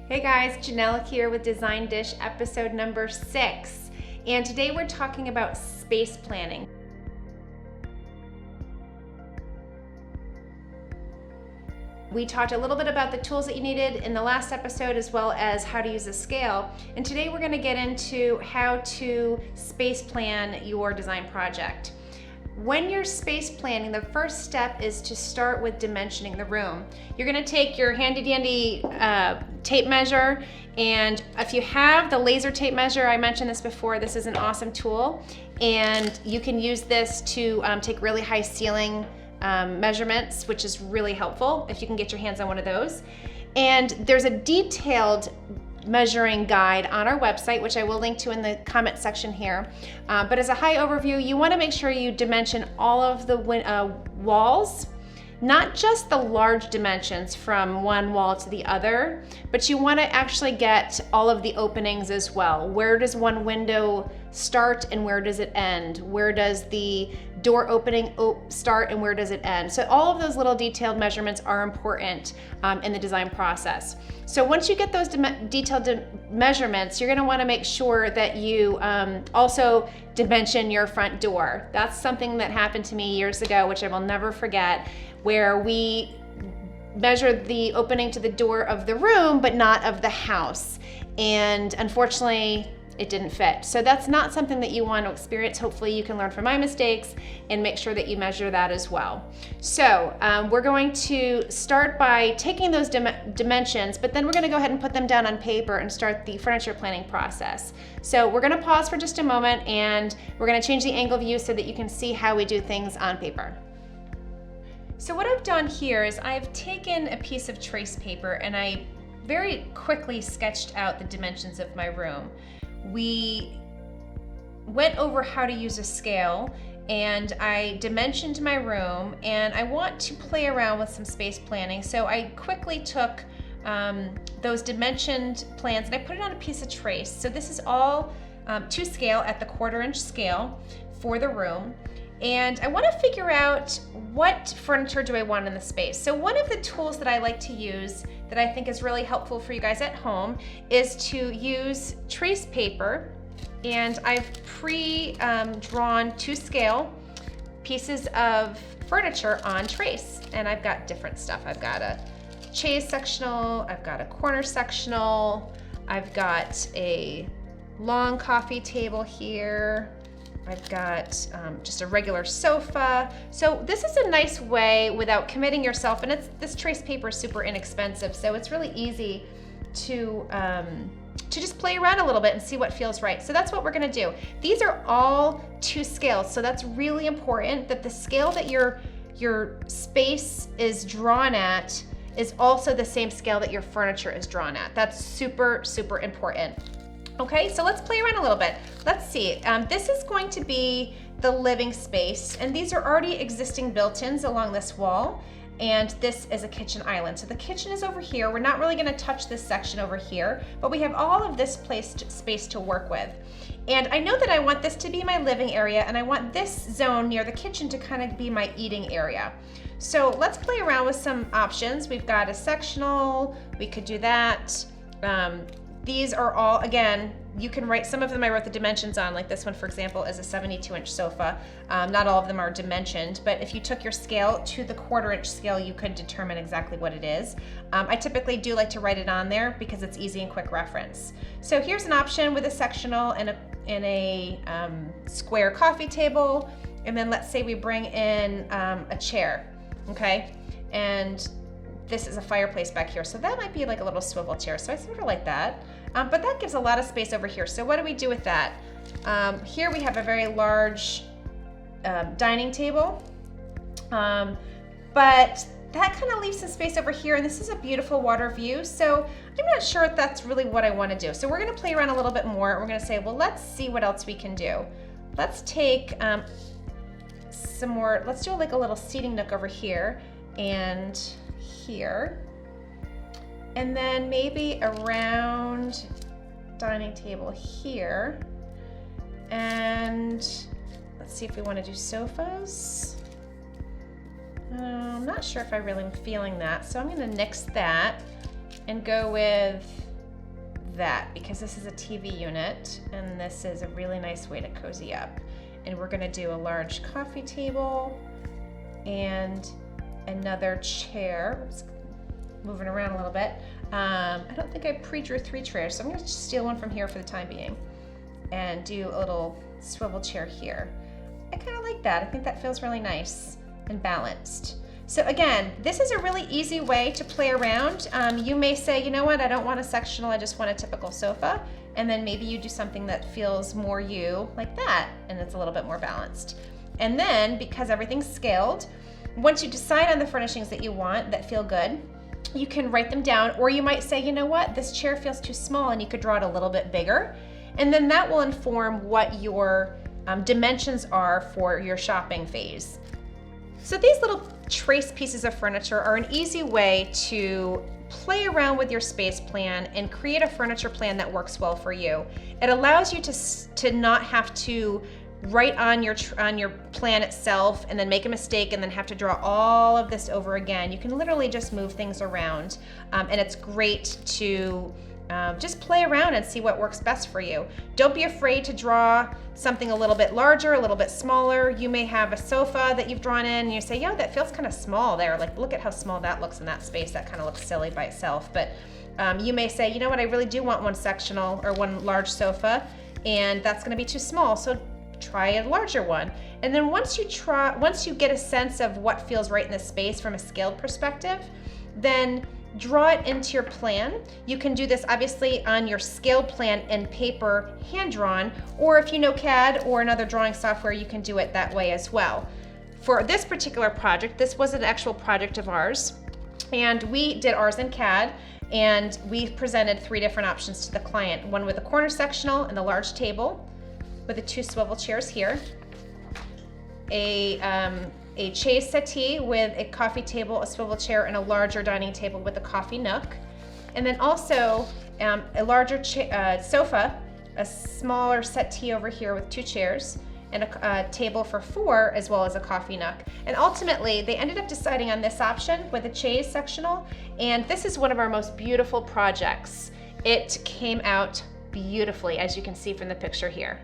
Hey guys, Janelle here with Design Dish episode number 6. And today we're talking about space planning. We talked a little bit about the tools that you needed in the last episode as well as how to use a scale. And today we're going to get into how to space plan your design project. When you're space planning, the first step is to start with dimensioning the room. You're going to take your handy dandy tape measure, and if you have the laser tape measure, I mentioned this before, this is an awesome tool, and you can use this to take really high ceiling measurements, which is really helpful if you can get your hands on one of those. And there's a detailed measuring guide on our website, which I will link to in the comment section here. But as a high overview, you want to make sure you dimension all of the walls, not just the large dimensions from one wall to the other, but you want to actually get all of the openings as well. Where does one window start and where does it end? Where does the door opening start and where does it end? So all of those little detailed measurements are important in the design process. So once you get those detailed measurements, you're going to want to make sure that you also dimension your front door. That's something that happened to me years ago, which I will never forget, where we measured the opening to the door of the room, but not of the house. And unfortunately, it didn't fit. So that's not something that you want to experience. Hopefully you can learn from my mistakes and make sure that you measure that as well. So we're going to start by taking those dimensions, but then we're going to go ahead and put them down on paper and start the furniture planning process. So we're going to pause for just a moment and we're going to change the angle view so that you can see how we do things on paper. So what I've done here is I've taken a piece of trace paper and I very quickly sketched out the dimensions of my room. We went over how to use a scale and I dimensioned my room, and I want to play around with some space planning. So I quickly took those dimensioned plans and I put it on a piece of trace. So this is all to scale at the 1/4 inch scale for the room. And I want to figure out what furniture do I want in the space. So one of the tools that I like to use that I think is really helpful for you guys at home is to use trace paper. And I've drawn to scale pieces of furniture on trace. And I've got different stuff. I've got a chaise sectional, I've got a corner sectional, I've got a long coffee table here, I've got just a regular sofa. So this is a nice way without committing yourself, and this trace paper is super inexpensive, so it's really easy to just play around a little bit and see what feels right. So that's what we're gonna do. These are all to scale, so that's really important that the scale that your space is drawn at is also the same scale that your furniture is drawn at. That's super, super important. Okay, so let's play around a little bit. Let's see, this is going to be the living space, and these are already existing built-ins along this wall, and this is a kitchen island. So the kitchen is over here. We're not really gonna touch this section over here, but we have all of this space to work with. And I know that I want this to be my living area, and I want this zone near the kitchen to kind of be my eating area. So let's play around with some options. We've got a sectional, we could do that. These are all, again, you can write, some of them I wrote the dimensions on, like this one, for example, is a 72-inch sofa. Not all of them are dimensioned, but if you took your scale to the 1/4 inch scale, you could determine exactly what it is. I typically do like to write it on there because it's easy and quick reference. So here's an option with a sectional and a square coffee table, and then let's say we bring in a chair, okay? And this is a fireplace back here, so that might be like a little swivel chair, so I sort of like that. But that gives a lot of space over here, so what do we do with that? Here we have a very large dining table, but that kind of leaves some space over here, and this is a beautiful water view, so I'm not sure if that's really what I want to do. So we're going to play around a little bit more, and we're going to say, well, let's see what else we can do. Let's take some more, let's do like a little seating nook over here, and here, and then maybe around dining table here, and let's see if we want to do sofas. I'm not sure if I really am feeling that, so I'm going to nix that and go with that because this is a TV unit and this is a really nice way to cozy up. And we're gonna do a large coffee table and another chair. Oops, moving around a little bit. I don't think I pre-drew 3 chairs, so I'm gonna just steal one from here for the time being and do a little swivel chair here. I kind of like that. I think that feels really nice and balanced. So again, this is a really easy way to play around. You may say, you know what, I don't want a sectional, I just want a typical sofa. And then maybe you do something that feels more you, like that, and it's a little bit more balanced. And then, because everything's scaled, once you decide on the furnishings that you want that feel good, you can write them down, or you might say, you know what, this chair feels too small, and you could draw it a little bit bigger. And then that will inform what your dimensions are for your shopping phase. So these little trace pieces of furniture are an easy way to play around with your space plan and create a furniture plan that works well for you. It allows you to not have to write on your plan itself and then make a mistake and then have to draw all of this over again. You can literally just move things around, and it's great to just play around and see what works best for you. Don't be afraid to draw something a little bit larger, a little bit smaller. You may have a sofa that you've drawn in and you say, yo, that feels kind of small there. Like, look at how small that looks in that space. That kind of looks silly by itself. But you may say, you know what, I really do want one sectional or one large sofa, and that's gonna be too small. So try a larger one. And then once you get a sense of what feels right in the space from a scaled perspective, then draw it into your plan. You can do this obviously on your scaled plan in paper, hand-drawn, or if you know CAD or another drawing software, you can do it that way as well. For this particular project, this was an actual project of ours, and we did ours in CAD, and we presented 3 different options to the client. One with a corner sectional and a large table with the 2 swivel chairs here, a chaise settee with a coffee table, a swivel chair, and a larger dining table with a coffee nook. And then also a larger sofa, a smaller settee over here with 2 chairs, and a table for 4, as well as a coffee nook. And ultimately, they ended up deciding on this option with a chaise sectional, and this is one of our most beautiful projects. It came out beautifully, as you can see from the picture here.